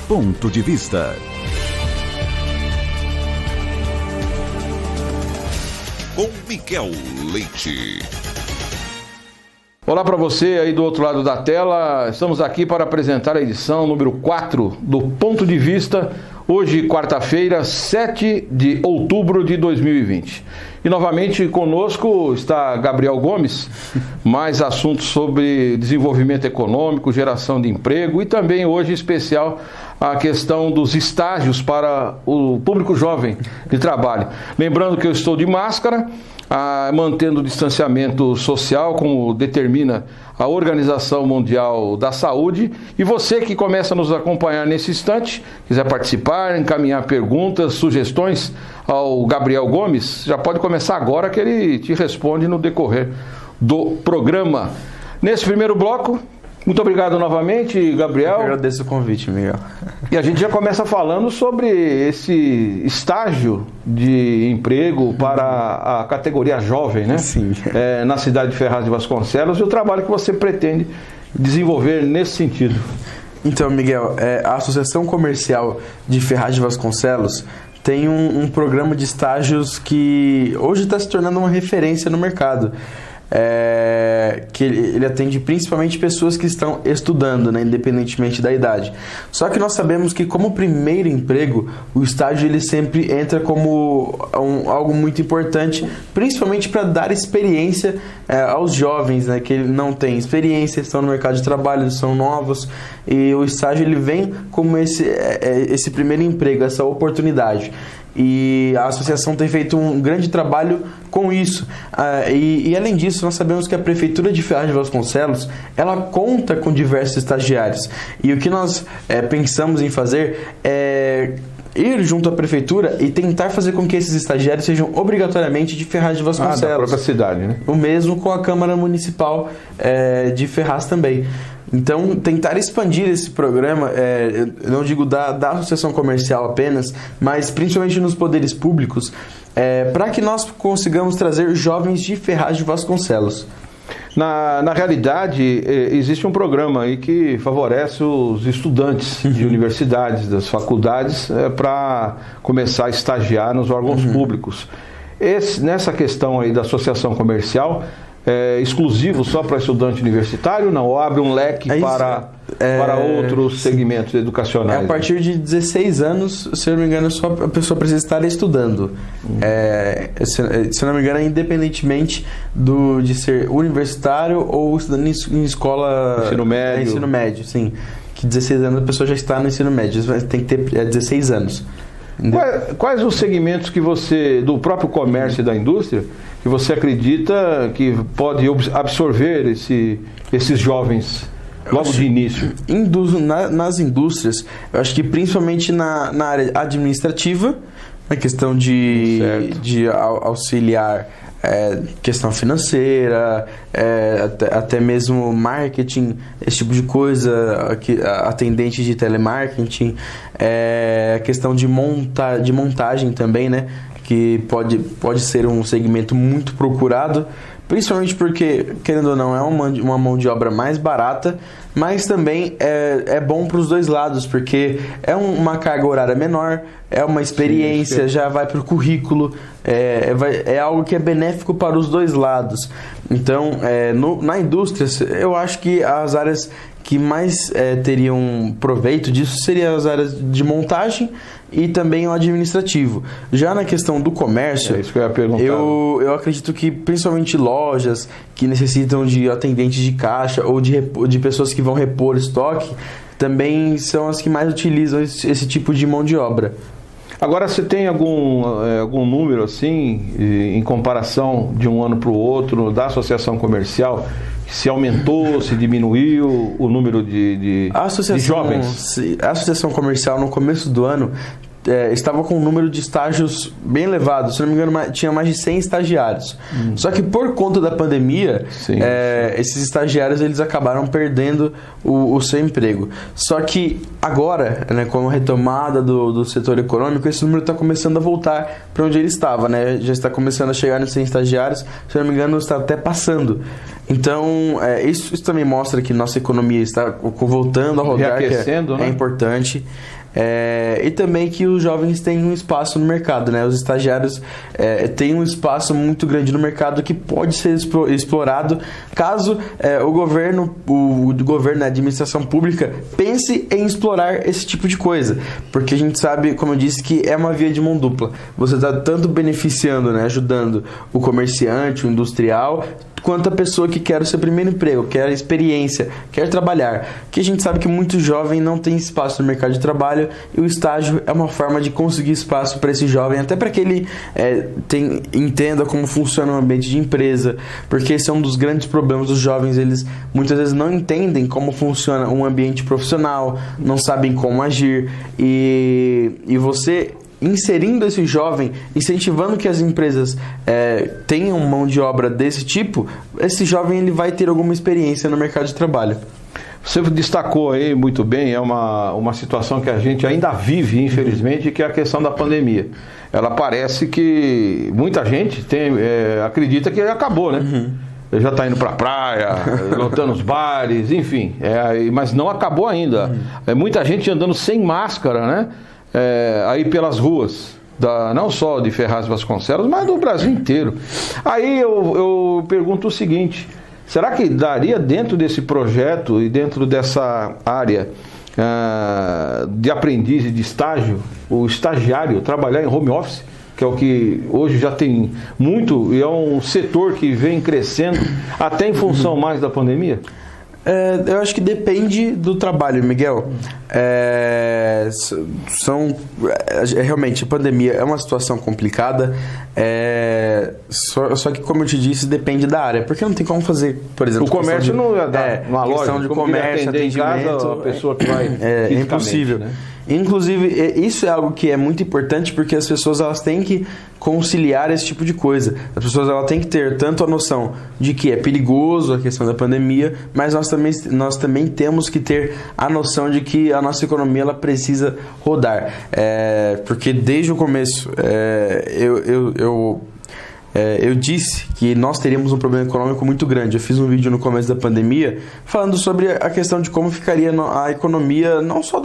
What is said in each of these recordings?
Ponto de Vista. Com Miguel Leite. Olá para você aí do outro lado da tela, estamos aqui para apresentar a edição número 4 do Ponto de Vista, hoje quarta-feira, 7 de outubro de 2020. E novamente conosco está Gabriel Gomes, mais assuntos sobre desenvolvimento econômico, geração de emprego e também hoje em especial a questão dos estágios para o público jovem de trabalho. Lembrando que eu estou de máscara, mantendo o distanciamento social, como determina a Organização Mundial da Saúde. E você que começa a nos acompanhar nesse instante, quiser participar, encaminhar perguntas, sugestões ao Gabriel Gomes, já pode começar agora que ele te responde no decorrer do programa. Nesse primeiro bloco, muito obrigado novamente, Gabriel. Eu agradeço o convite, Miguel. E a gente já começa falando sobre esse estágio de emprego para a categoria jovem, né? Sim. Na cidade de Ferraz de Vasconcelos, e o trabalho que você pretende desenvolver nesse sentido. Então, Miguel, a Associação Comercial de Ferraz de Vasconcelos tem um programa de estágios que hoje está se tornando uma referência no mercado. Que ele atende principalmente pessoas que estão estudando, né, independentemente da idade. Só que nós sabemos que como primeiro emprego, o estágio ele sempre entra como algo muito importante, principalmente para dar experiência aos jovens, né, que não têm experiência, estão no mercado de trabalho, são novos, e o estágio ele vem como esse primeiro emprego, essa oportunidade. E a associação tem feito um grande trabalho com isso. E além disso, nós sabemos que a Prefeitura de Ferraz de Vasconcelos, ela conta com diversos estagiários. E o que nós pensamos em fazer é ir junto à Prefeitura e tentar fazer com que esses estagiários sejam obrigatoriamente de Ferraz de Vasconcelos. Da própria cidade, né? O mesmo com a Câmara Municipal de Ferraz também. Então, tentar expandir esse programa, eu não digo da associação comercial apenas, mas principalmente nos poderes públicos, para que nós consigamos trazer jovens de Ferraz de Vasconcelos. Na realidade, existe um programa aí que favorece os estudantes de universidades, das faculdades, para começar a estagiar nos órgãos públicos. Nessa questão aí da associação comercial, exclusivo só para estudante universitário, não? Ou abre um leque para outros segmentos educacionais? A partir de 16 anos, se eu não me engano, só a pessoa precisa estar estudando. Se eu não me engano, independentemente de ser universitário ou estudando em escola... Ensino médio, sim. Que 16 anos a pessoa já está no ensino médio, tem que ter 16 anos. Quais os segmentos que você, do próprio comércio e da indústria, que você acredita que pode absorver esses jovens logo de início? Nas indústrias, eu acho que principalmente na área administrativa, na questão de auxiliar questão financeira, até mesmo marketing, esse tipo de coisa, atendente de telemarketing, questão de montagem também, né? Que pode ser um segmento muito procurado, principalmente porque, querendo ou não, é uma mão de obra mais barata, mas também é bom para os dois lados, porque é uma carga horária menor, é uma experiência, sim, já vai para o currículo, é algo que é benéfico para os dois lados. Então, na indústria, eu acho que as áreas que mais teriam proveito disso seriam as áreas de montagem e também o administrativo. Já na questão do comércio, isso que eu ia perguntar. Eu acredito que principalmente lojas que necessitam de atendentes de caixa ou de pessoas que vão repor estoque, também são as que mais utilizam esse tipo de mão de obra. Agora, você tem algum número assim, em comparação de um ano para o outro, da associação comercial? Se aumentou, se diminuiu o número de jovens? A associação comercial, no começo do ano, estava com um número de estágios bem elevado. Se não me engano, tinha mais de 100 estagiários. Só que por conta da pandemia, esses estagiários eles acabaram perdendo o seu emprego. Só que agora, né, com a retomada do setor econômico, esse número está começando a voltar para onde ele estava, né? Já está começando a chegar nos 100 estagiários. Se não me engano, está até passando. Então, isso também mostra que nossa economia está voltando a rodar, que é importante. e também que os jovens têm um espaço no mercado, né? Os estagiários têm um espaço muito grande no mercado que pode ser explorado caso o governo, a administração pública pense em explorar esse tipo de coisa, porque a gente sabe, como eu disse, que é uma via de mão dupla. Você está tanto beneficiando, né, ajudando o comerciante, o industrial, quanto a pessoa que quer o seu primeiro emprego, quer experiência, quer trabalhar. Que a gente sabe que muito jovem não tem espaço no mercado de trabalho, e o estágio é uma forma de conseguir espaço para esse jovem, até para que ele entenda como funciona o ambiente de empresa, porque esse é um dos grandes problemas dos jovens. Eles muitas vezes não entendem como funciona um ambiente profissional, não sabem como agir, e você inserindo esse jovem, incentivando que as empresas tenham mão de obra desse tipo, esse jovem ele vai ter alguma experiência no mercado de trabalho. Você destacou aí muito bem, é uma situação que a gente ainda vive, infelizmente, que é a questão da pandemia. Ela parece que muita gente acredita que acabou, né? Já está indo para a praia, lotando os bares, enfim, mas não acabou ainda. Muita gente andando sem máscara, né? Aí pelas ruas, não só de Ferraz de Vasconcelos, mas do Brasil inteiro. Aí eu pergunto o seguinte: será que daria dentro desse projeto e dentro dessa área de aprendiz e de estágio, o estagiário trabalhar em home office, que é o que hoje já tem muito, e é um setor que vem crescendo até em função mais da pandemia? Eu acho que depende do trabalho, Miguel. Realmente, a pandemia é uma situação complicada, só que, como eu te disse, depende da área, porque não tem como fazer, por exemplo... O comércio não ia dar uma loja, questão de comércio, atendimento... Em casa, a pessoa que vai é impossível, né? Inclusive, isso é algo que é muito importante, porque as pessoas elas têm que conciliar esse tipo de coisa. As pessoas elas têm que ter tanto a noção de que é perigoso a questão da pandemia, mas nós também temos que ter a noção de que a nossa economia ela precisa rodar. Porque desde o começo eu disse que nós teríamos um problema econômico muito grande. Eu fiz um vídeo no começo da pandemia falando sobre a questão de como ficaria a economia, não só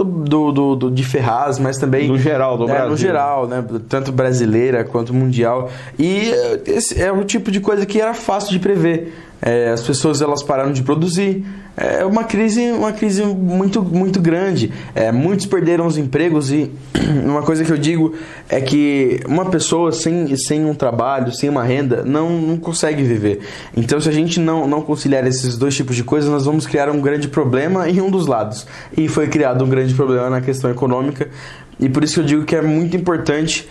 de Ferraz, mas também... No geral, do Brasil. No geral, né? Tanto brasileira quanto mundial. E esse é o tipo de coisa que era fácil de prever. As pessoas elas pararam de produzir. É uma crise muito, muito grande. Muitos perderam os empregos, e uma coisa que eu digo é que uma pessoa sem um trabalho, sem uma renda, não consegue viver. Então, se a gente não conciliar esses dois tipos de coisas, nós vamos criar um grande problema em um dos lados. E foi criado um grande problema na questão econômica. E por isso que eu digo que é muito importante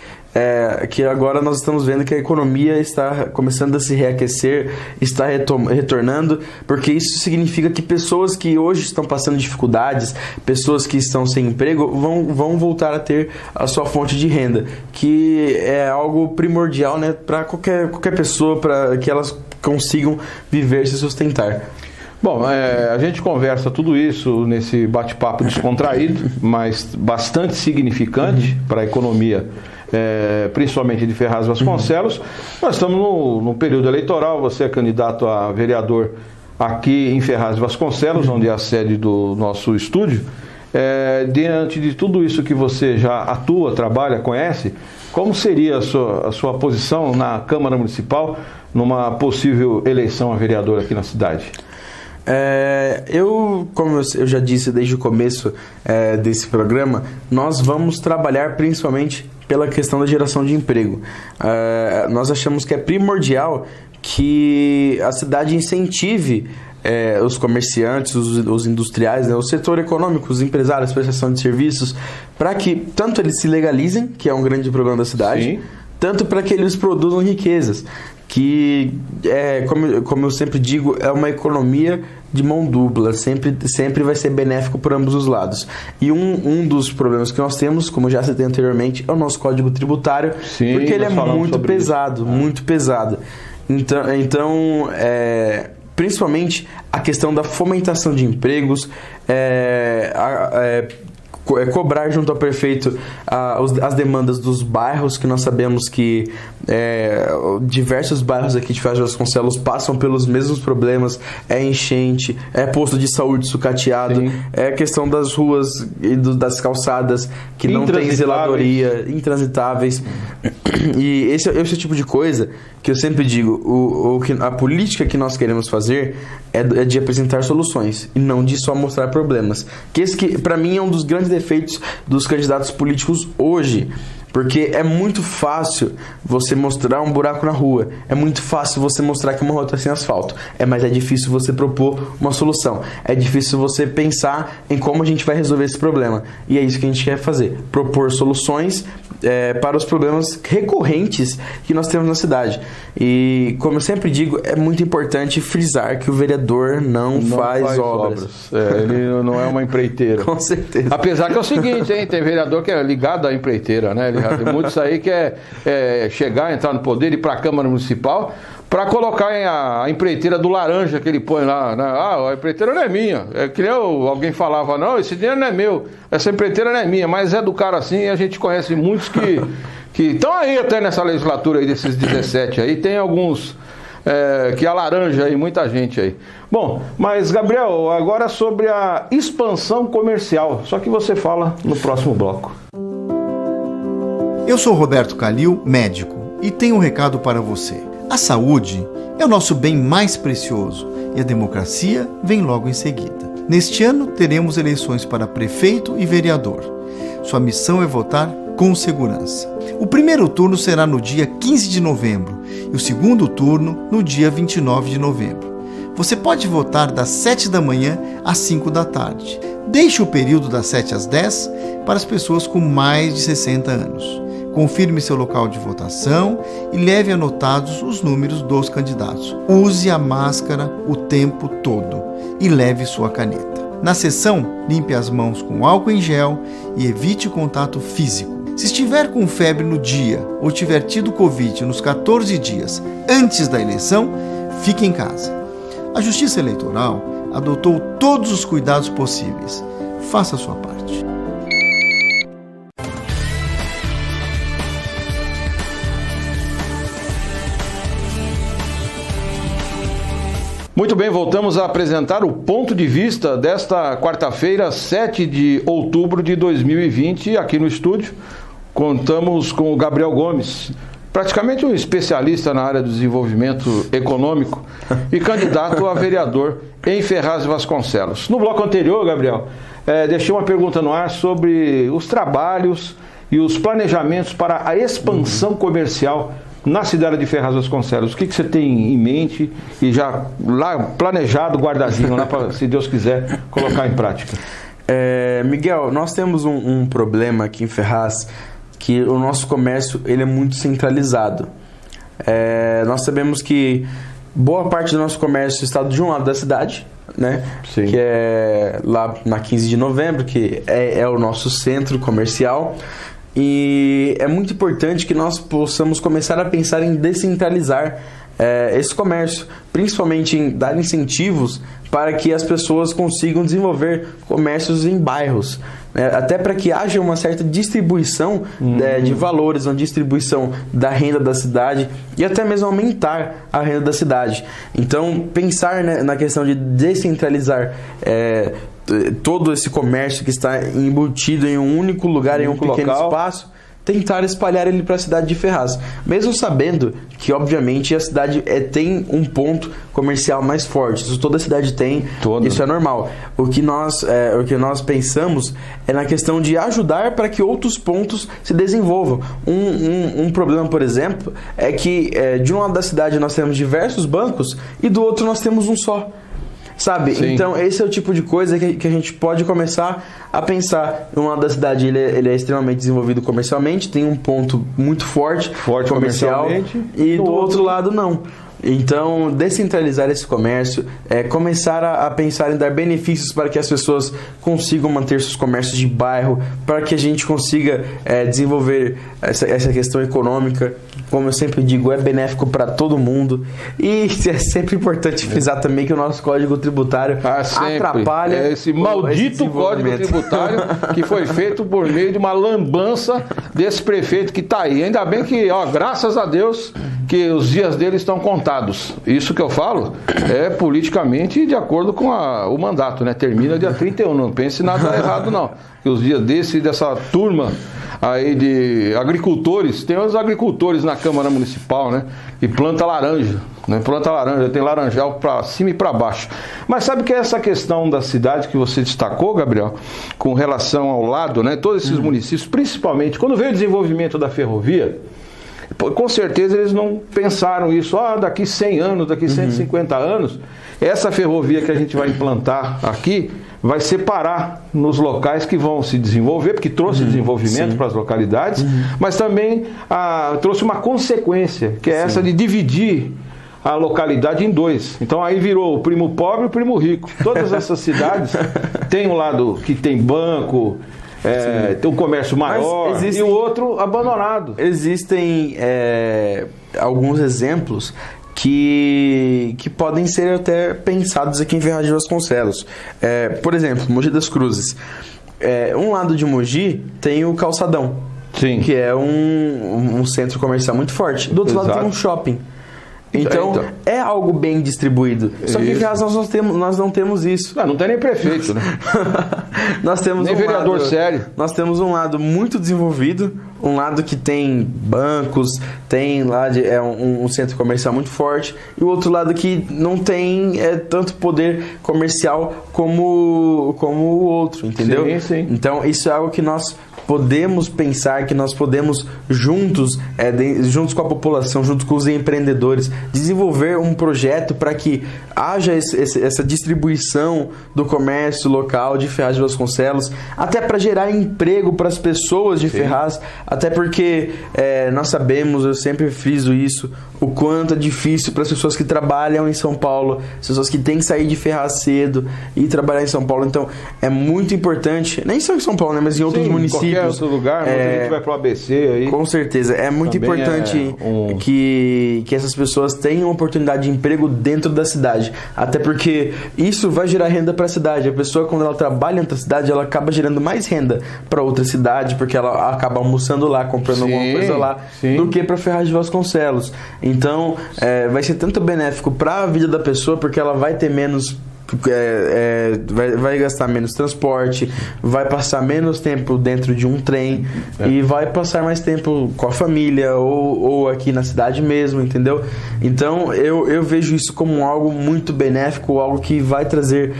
que agora nós estamos vendo que a economia está começando a se reaquecer, está retornando, porque isso significa que pessoas que hoje estão passando dificuldades, pessoas que estão sem emprego, vão voltar a ter a sua fonte de renda, que é algo primordial, né, para qualquer pessoa, para que elas consigam viver e se sustentar. Bom, a gente conversa tudo isso nesse bate-papo descontraído, mas bastante significante para a economia, principalmente de Ferraz de Vasconcelos. Nós estamos no período eleitoral, você é candidato a vereador aqui em Ferraz de Vasconcelos, onde é a sede do nosso estúdio. Diante de tudo isso que você já atua, trabalha, conhece, como seria a sua posição na Câmara Municipal numa possível eleição a vereador aqui na cidade? Como eu já disse desde o começo desse programa, nós vamos trabalhar principalmente pela questão da geração de emprego. Nós achamos que é primordial que a cidade incentive os comerciantes, os industriais, né, o setor econômico, os empresários, prestação de serviços, para que tanto eles se legalizem, que é um grande problema da cidade, sim, tanto para que eles produzam riquezas, que como eu sempre digo, é uma economia de mão dupla, sempre vai ser benéfico por ambos os lados. E um dos problemas que nós temos, como eu já citei anteriormente, é o nosso Código Tributário, sim, porque ele é muito pesado, muito pesado. Então principalmente a questão da fomentação de empregos, cobrar junto ao prefeito as demandas dos bairros, que nós sabemos que diversos bairros aqui de Ferraz de Vasconcelos passam pelos mesmos problemas, enchente, posto de saúde sucateado, Sim. Questão das ruas e das calçadas que não tem zeladoria, intransitáveis. E esse é o tipo de coisa que eu sempre digo, a política que nós queremos fazer é de apresentar soluções e não de só mostrar problemas. Que esse que, para mim, é um dos grandes defeitos dos candidatos políticos hoje. Porque é muito fácil você mostrar um buraco na rua. É muito fácil você mostrar que uma rua está sem asfalto. Mas é difícil você propor uma solução. É difícil você pensar em como a gente vai resolver esse problema. E é isso que a gente quer fazer. Propor soluções para os problemas recorrentes que nós temos na cidade. E, como eu sempre digo, é muito importante frisar que o vereador não faz obras. Ele não é uma empreiteira. Com certeza. Apesar que é o seguinte, hein? Tem vereador que é ligado à empreiteira, né? Tem muitos aí que chegar, entrar no poder, ir para a Câmara Municipal para colocar a empreiteira do laranja que ele põe lá, né? A empreiteira não é minha. É que nem alguém falava, não, esse dinheiro não é meu, essa empreiteira não é minha, mas é do cara assim, e a gente conhece muitos que estão aí até nessa legislatura aí, desses 17 aí, tem alguns que a laranja aí, muita gente aí. Bom, mas Gabriel, agora sobre a expansão comercial, só que você fala no próximo bloco. Eu sou Roberto Calil, médico, e tenho um recado para você. A saúde é o nosso bem mais precioso e a democracia vem logo em seguida. Neste ano, teremos eleições para prefeito e vereador. Sua missão é votar com segurança. O primeiro turno será no dia 15 de novembro e o segundo turno no dia 29 de novembro. Você pode votar das 7 da manhã às 5 da tarde. Deixe o período das 7 às 10 para as pessoas com mais de 60 anos. Confirme seu local de votação e leve anotados os números dos candidatos. Use a máscara o tempo todo e leve sua caneta. Na sessão, limpe as mãos com álcool em gel e evite contato físico. Se estiver com febre no dia ou tiver tido Covid nos 14 dias antes da eleição, fique em casa. A Justiça Eleitoral adotou todos os cuidados possíveis. Faça a sua parte. Muito bem, voltamos a apresentar o ponto de vista desta quarta-feira, 7 de outubro de 2020, aqui no estúdio. Contamos com o Gabriel Gomes, praticamente um especialista na área do desenvolvimento econômico e candidato a vereador em Ferraz de Vasconcelos. No bloco anterior, Gabriel, deixei uma pergunta no ar sobre os trabalhos e os planejamentos para a expansão comercial na cidade de Ferraz de Vasconcelos. O que você tem em mente e já lá planejado, guardadinho, lá para, se Deus quiser, colocar em prática? Miguel, nós temos um problema aqui em Ferraz, que o nosso comércio ele é muito centralizado. Nós sabemos que boa parte do nosso comércio está de um lado da cidade, né? Sim. Que é lá na 15 de novembro, que é o nosso centro comercial. E é muito importante que nós possamos começar a pensar em descentralizar esse comércio, principalmente em dar incentivos para que as pessoas consigam desenvolver comércios em bairros, até para que haja uma certa distribuição de valores, uma distribuição da renda da cidade e até mesmo aumentar a renda da cidade. Então, pensar na questão de descentralizar todo esse comércio que está embutido em um único lugar, em um pequeno espaço, tentar espalhar ele para a cidade de Ferraz, mesmo sabendo que obviamente a cidade tem um ponto comercial mais forte. Isso toda a cidade tem, isso é normal. O que nós pensamos é na questão de ajudar para que outros pontos se desenvolvam. Um problema, por exemplo, é que de um lado da cidade nós temos diversos bancos e do outro nós temos um só. Sabe? Sim. Então esse é o tipo de coisa que a gente pode começar a pensar. Um lado da cidade ele é extremamente desenvolvido comercialmente, tem um ponto muito forte comercial, e do outro lado não. Então, descentralizar esse comércio, começar a pensar em dar benefícios para que as pessoas consigam manter seus comércios de bairro, para que a gente consiga desenvolver essa questão econômica, como eu sempre digo, é benéfico para todo mundo. E é sempre importante frisar também que o nosso Código Tributário atrapalha esse maldito Código Tributário que foi feito por meio de uma lambança desse prefeito que está aí. Ainda bem que, graças a Deus, que os dias dele estão contados. Isso que eu falo é politicamente de acordo com o mandato, né? Termina dia 31, não pense nada errado não. Que os dias dessa turma aí de agricultores, tem os agricultores na Câmara Municipal, né? E planta laranja, tem laranjal para cima e para baixo. Mas sabe que é essa questão da cidade que você destacou, Gabriel, com relação ao lado, né? Todos esses municípios, principalmente quando veio o desenvolvimento da ferrovia, com certeza eles não pensaram isso, daqui 100 anos, daqui 150 anos, essa ferrovia que a gente vai implantar aqui vai separar nos locais que vão se desenvolver, porque trouxe desenvolvimento para as localidades, mas também trouxe uma consequência, que é essa de dividir a localidade em dois. Então aí virou o primo pobre e o primo rico. Todas essas cidades têm um lado que tem banco, tem um comércio maior e o outro abandonado. Existem alguns exemplos que podem ser até pensados aqui em Ferraz de Vasconcelos. Por exemplo, Mogi das Cruzes. Um lado de Mogi tem o Calçadão, que é um centro comercial muito forte. Do outro lado tem um shopping. Então, é algo bem distribuído. Só que em Ferraz nós não temos isso. Não tem nem prefeito, né? Nós temos nem vereador sério. Nós temos um lado muito desenvolvido, um lado que tem bancos, tem lá um centro comercial muito forte, e o outro lado que não tem tanto poder comercial como o outro, entendeu? Sim. Então, isso é algo que nós podemos pensar, que nós podemos juntos com a população, junto com os empreendedores, desenvolver um projeto para que haja essa distribuição do comércio local de Ferraz de Vasconcelos, até para gerar emprego para as pessoas de Ferraz, até porque nós sabemos, eu sempre friso isso, o quanto é difícil para as pessoas que trabalham em São Paulo, as pessoas que têm que sair de Ferraz cedo e trabalhar em São Paulo. Então, é muito importante, nem só em São Paulo, né, mas em outros municípios. Qualquer outro lugar, muita gente vai pro ABC aí. Com certeza, é muito importante que essas pessoas tenham oportunidade de emprego dentro da cidade, até porque isso vai gerar renda para a cidade. A pessoa, quando ela trabalha em outra cidade, ela acaba gerando mais renda para outra cidade, porque ela acaba almoçando lá, comprando alguma coisa lá, do que para Ferraz de Vasconcelos. Então, vai ser tanto benéfico para a vida da pessoa, porque ela vai ter menos vai gastar menos transporte, vai passar menos tempo dentro de um trem e vai passar mais tempo com a família ou aqui na cidade mesmo, entendeu? Então eu vejo isso como algo muito benéfico, algo que vai trazer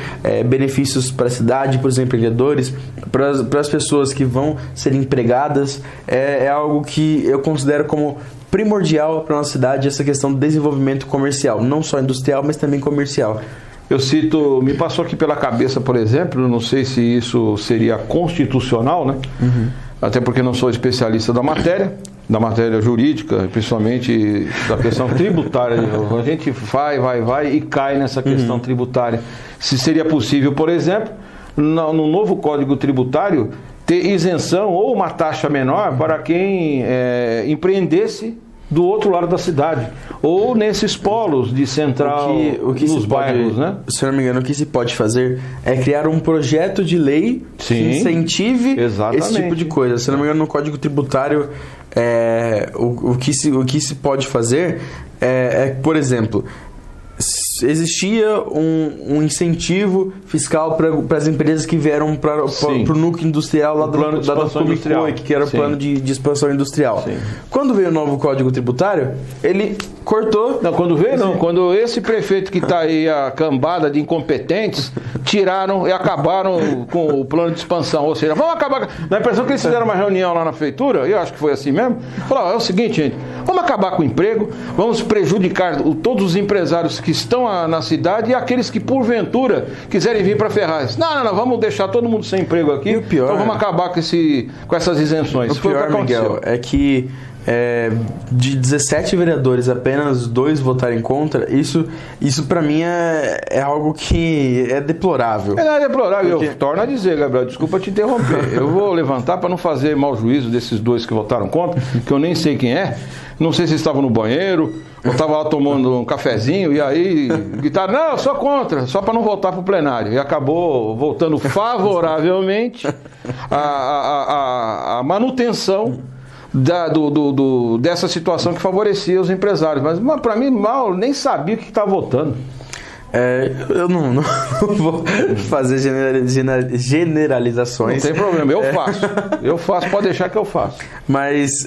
benefícios para a cidade, para os empreendedores, para as pessoas que vão ser empregadas. É algo que eu considero como primordial para a nossa cidade, essa questão do desenvolvimento comercial, não só industrial, mas também comercial. Me passou aqui pela cabeça, por exemplo, não sei se isso seria constitucional, né? Até porque não sou especialista da matéria jurídica, principalmente da questão tributária. A gente vai e cai nessa questão tributária. Se seria possível, por exemplo, no novo Código Tributário, ter isenção ou uma taxa menor para quem empreendesse do outro lado da cidade, ou nesses polos de central, o que nos bairros, né? Se eu não me engano, o que se pode fazer é criar um projeto de lei que incentive esse tipo de coisa. Se eu não me engano, no Código Tributário, o que se pode fazer por exemplo, existia um incentivo fiscal para as empresas que vieram para o núcleo industrial lá da Comic, que era o plano de expansão industrial. Quando veio o novo Código Tributário, ele cortou. Não, quando veio não. Quando esse prefeito que está aí, a cambada de incompetentes, tiraram e acabaram com o plano de expansão. Ou seja, vamos acabar. Dá a impressão que eles fizeram uma reunião lá na prefeitura, eu acho que foi assim mesmo. Falaram, é o seguinte, gente, vamos acabar com o emprego, vamos prejudicar todos os empresários que estão na cidade e aqueles que porventura quiserem vir para Ferraz. Não, vamos deixar todo mundo sem emprego aqui. E o pior, então vamos acabar com essas isenções. O pior, Miguel, é que de 17 vereadores, apenas 2 votarem contra, isso para mim é algo que é deplorável. É deplorável. Eu torno a dizer, Gabriel, desculpa te interromper. Eu vou levantar para não fazer mau juízo desses 2 que votaram contra, que eu nem sei quem é. Não sei se estavam no banheiro, ou estavam lá tomando um cafezinho, e aí gritaram, não, eu sou contra, só para não voltar para o plenário. E acabou votando favoravelmente a manutenção dessa situação que favorecia os empresários. Mas para mim, mal, nem sabia o que estava votando. Eu não vou fazer generalizações. Não tem problema, eu faço, pode deixar que eu faço. Mas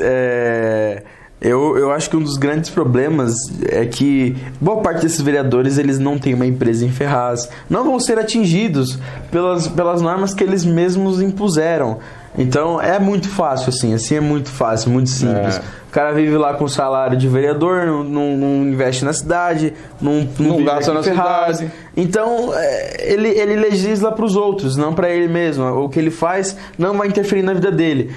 eu acho que um dos grandes problemas é que boa parte desses vereadores, eles não têm uma empresa em Ferraz, não vão ser atingidos pelas normas que eles mesmos impuseram. Então é muito fácil, assim é muito fácil, muito simples. O cara vive lá com salário de vereador, não investe na cidade, não gasta na cidade. Então ele legisla para os outros, não para ele mesmo. O que ele faz não vai interferir na vida dele.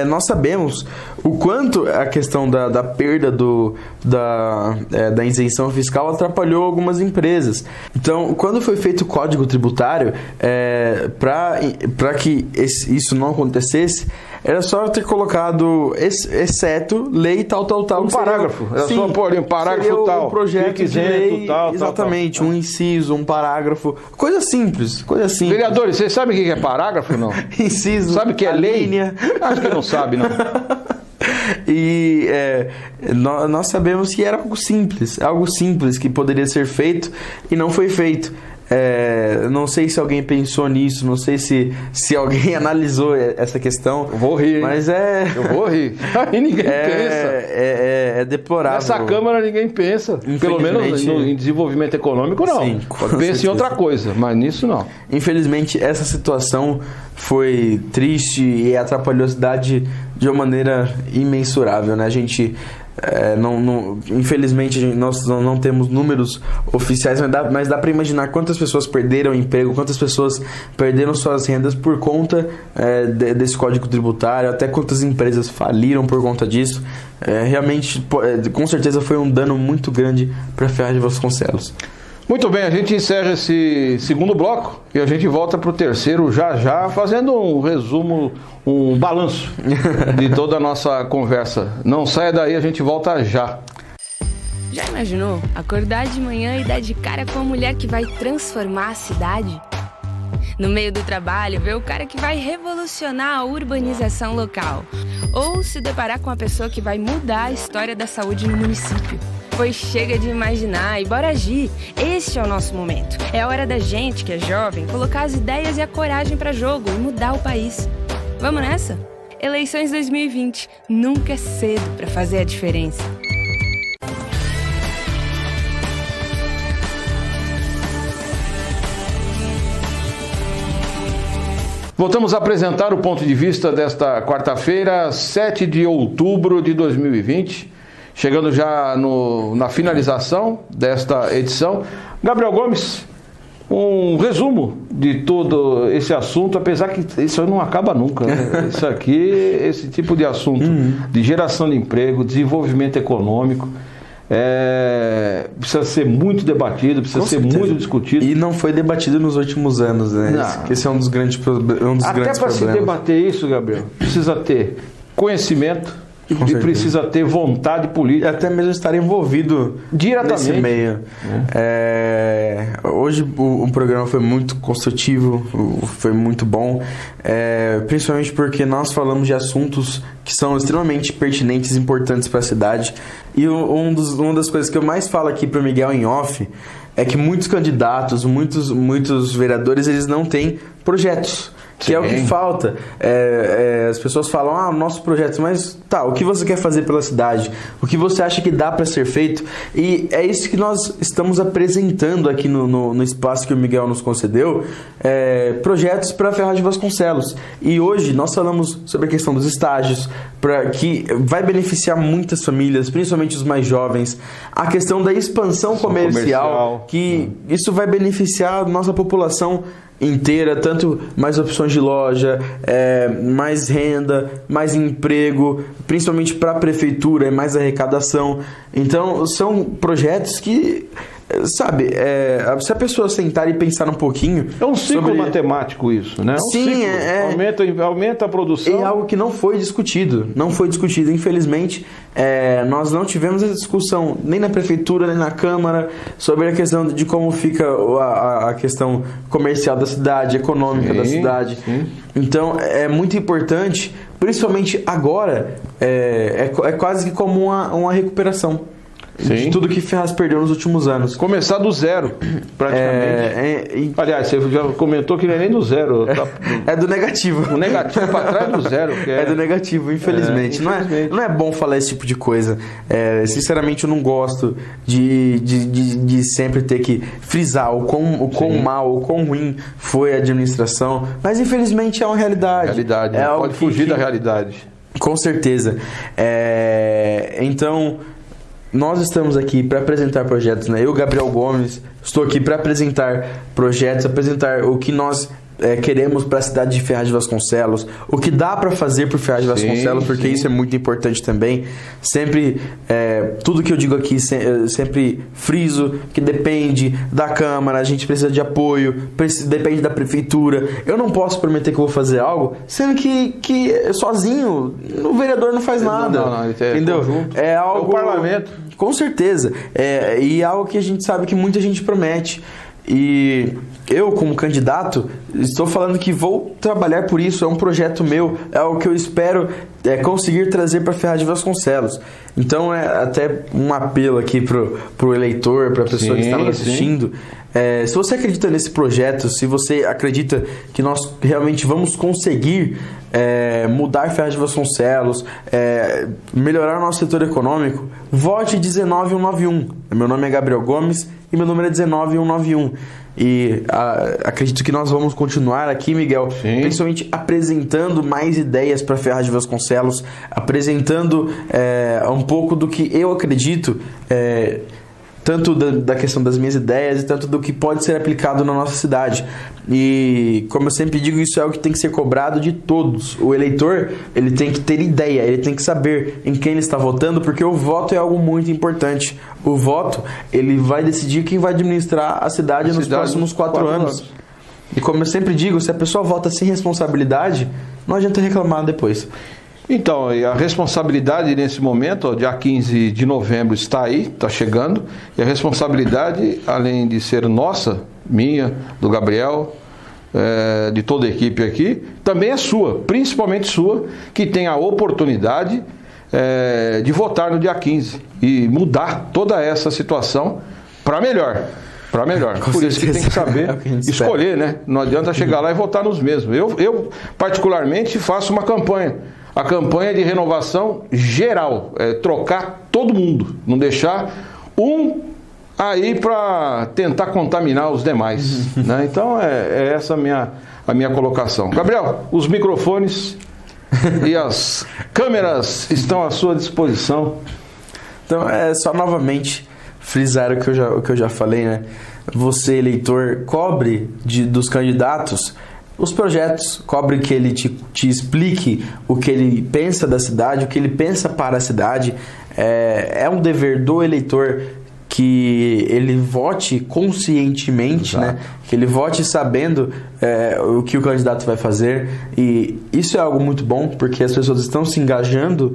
Nós sabemos o quanto a questão da perda da isenção fiscal atrapalhou algumas empresas. Então, quando foi feito o Código Tributário, para que isso não acontecesse, era só ter colocado exceto lei tal. Um parágrafo. Era só pôr um parágrafo tal. Um projeto de lei, exatamente, um inciso, um parágrafo. Coisa simples. Vereadores, vocês sabem o que é parágrafo, não? Inciso. Sabe o que é lei? Acho que não sabe, não. E nós sabemos que era algo simples que poderia ser feito e não foi feito. Não sei se alguém pensou nisso, não sei se alguém analisou essa questão. Eu vou rir, mas eu vou rir. Aí ninguém pensa. É deplorável. Nessa Câmara ninguém pensa. Pelo menos em desenvolvimento econômico, não. Sim, pensa em outra coisa, mas nisso não. Infelizmente, essa situação foi triste e atrapalhou a cidade de uma maneira imensurável, né? A gente... infelizmente nós não temos números oficiais, mas dá para imaginar quantas pessoas perderam emprego, quantas pessoas perderam suas rendas por conta desse código tributário, até quantas empresas faliram por conta disso. Realmente, com certeza foi um dano muito grande para Ferraz de Vasconcelos. Muito bem, a gente encerra esse segundo bloco e a gente volta para o terceiro já, fazendo um resumo, um balanço de toda a nossa conversa. Não saia daí, a gente volta já. Já imaginou acordar de manhã e dar de cara com a mulher que vai transformar a cidade? No meio do trabalho, ver o cara que vai revolucionar a urbanização local. Ou se deparar com a pessoa que vai mudar a história da saúde no município. Pois chega de imaginar e bora agir. Este é o nosso momento. É a hora da gente, que é jovem, colocar as ideias e a coragem para jogo e mudar o país. Vamos nessa? Eleições 2020. Nunca é cedo para fazer a diferença. Voltamos a apresentar o ponto de vista desta quarta-feira, 7 de outubro de 2020. Chegando já na finalização desta edição. Gabriel Gomes, um resumo de todo esse assunto, apesar que isso não acaba nunca, né? Isso aqui, esse tipo de assunto de geração de emprego, desenvolvimento econômico, precisa ser muito debatido, precisa ser muito discutido. E não foi debatido nos últimos anos, né? Esse é um dos grandes problemas. Até para se debater isso, Gabriel, precisa ter conhecimento, e precisa ter vontade política. Até mesmo estar envolvido diretamente nesse meio. Hoje o programa foi muito construtivo, foi muito bom, principalmente porque nós falamos de assuntos que são extremamente pertinentes e importantes para a cidade. E uma das coisas que eu mais falo aqui para o Miguel em off é que muitos candidatos, muitos vereadores, eles não têm projetos. Que é o que falta. As pessoas falam, nosso projeto, mas o que você quer fazer pela cidade? O que você acha que dá para ser feito? E é isso que nós estamos apresentando aqui no espaço que o Miguel nos concedeu, projetos para Ferraz de Vasconcelos. E hoje nós falamos sobre a questão dos estágios, que vai beneficiar muitas famílias, principalmente os mais jovens. A questão da expansão comercial, que isso vai beneficiar a nossa população inteira, tanto mais opções de loja, mais renda, mais emprego, principalmente para a prefeitura, mais arrecadação. Então, são projetos que, sabe, se a pessoa sentar e pensar um pouquinho... É um ciclo matemático isso, né? Sim, aumenta a produção. É algo que não foi discutido, infelizmente. Nós não tivemos essa discussão nem na prefeitura, nem na Câmara, sobre a questão de como fica a questão comercial da cidade, econômica da cidade. Sim. Então, é muito importante, principalmente agora, é quase que como uma recuperação. Sim. De tudo que Ferraz perdeu nos últimos anos. Começar do zero, praticamente. Aliás, você já comentou que não é nem do zero. É do negativo. O negativo para trás do zero. É do negativo, infelizmente. Não é bom falar esse tipo de coisa. Sinceramente, eu não gosto de sempre ter que frisar o quão mal, o quão ruim foi a administração. Mas, infelizmente, é uma realidade. Não pode fugir da realidade. Com certeza. Então... Nós estamos aqui para apresentar projetos, né? Eu, Gabriel Gomes, estou aqui para apresentar projetos, apresentar o que nós queremos para a cidade de Ferraz de Vasconcelos, o que dá para fazer por Ferraz de Vasconcelos, porque isso é muito importante também. Sempre, tudo que eu digo aqui, sempre friso que depende da Câmara, a gente precisa de apoio, depende da Prefeitura. Eu não posso prometer que eu vou fazer algo, sendo que sozinho o vereador não faz nada. Não, entendeu? É algo... o parlamento. Com certeza. E é algo que a gente sabe que muita gente promete. E eu, como candidato, estou falando que vou trabalhar por isso. É um projeto meu, é algo que eu espero conseguir trazer para Ferraz de Vasconcelos. Então é até um apelo aqui pro eleitor, para a pessoa que está nos assistindo. Se você acredita nesse projeto, se você acredita que nós realmente vamos conseguir mudar Ferraz de Vasconcelos, melhorar o nosso setor econômico, vote 19191. Meu nome é Gabriel Gomes e meu número é 19191. E acredito que nós vamos continuar aqui, Miguel, principalmente apresentando mais ideias para Ferraz de Vasconcelos, apresentando um pouco do que eu acredito, tanto da questão das minhas ideias e tanto do que pode ser aplicado na nossa cidade. E, como eu sempre digo, isso é algo que tem que ser cobrado de todos. O eleitor, ele tem que ter ideia, ele tem que saber em quem ele está votando, porque o voto é algo muito importante. O voto, ele vai decidir quem vai administrar a cidade nos próximos 4 anos. E, como eu sempre digo, se a pessoa vota sem responsabilidade, não adianta reclamar depois. Então, a responsabilidade nesse momento, dia 15 de novembro está aí, está chegando, e a responsabilidade, além de ser nossa, minha, do Gabriel, de toda a equipe aqui, também é sua, principalmente sua, que tem a oportunidade de votar no dia 15 e mudar toda essa situação para melhor. Para melhor. Por isso que tem que saber escolher, né? Não adianta chegar lá e votar nos mesmos. Eu particularmente, faço uma campanha. A campanha de renovação geral, trocar todo mundo, não deixar um aí para tentar contaminar os demais. Né? Então essa a minha colocação. Gabriel, os microfones e as câmeras estão à sua disposição. Então é só novamente frisar o que eu já falei, né? Você, eleitor, cobre dos candidatos os projetos, cobre que ele te explique o que ele pensa da cidade, o que ele pensa para a cidade. É um dever do eleitor que ele vote conscientemente, né? Que ele vote sabendo o que o candidato vai fazer. E isso é algo muito bom, porque as pessoas estão se engajando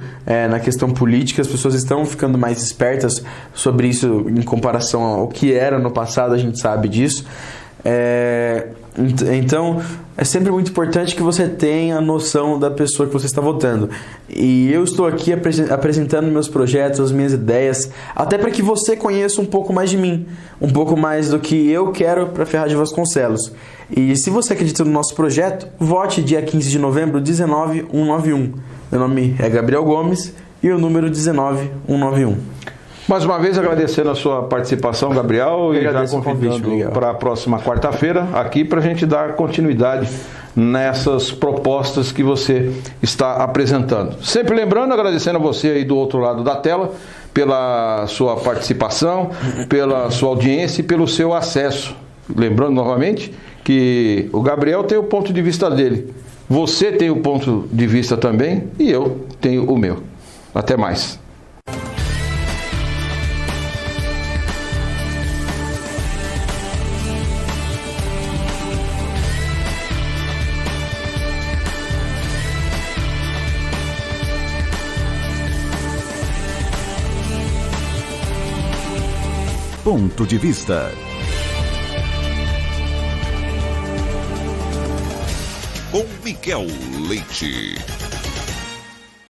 na questão política, as pessoas estão ficando mais espertas sobre isso em comparação ao que era no passado, a gente sabe disso. Então, é sempre muito importante que você tenha a noção da pessoa que você está votando. E eu estou aqui apresentando meus projetos, as minhas ideias, até para que você conheça um pouco mais de mim, um pouco mais do que eu quero para Ferraz de Vasconcelos. E se você acredita no nosso projeto, vote dia 15 de novembro, 19191. Meu nome é Gabriel Gomes e o número 19191. Mais uma vez agradecendo a sua participação, Gabriel, e já convidando para a próxima quarta-feira aqui para a gente dar continuidade nessas propostas que você está apresentando. Sempre lembrando, agradecendo a você aí do outro lado da tela pela sua participação, pela sua audiência e pelo seu acesso. Lembrando novamente que o Gabriel tem o ponto de vista dele, você tem o ponto de vista também e eu tenho o meu. Até mais. Ponto de Vista. Com Miguel Leite.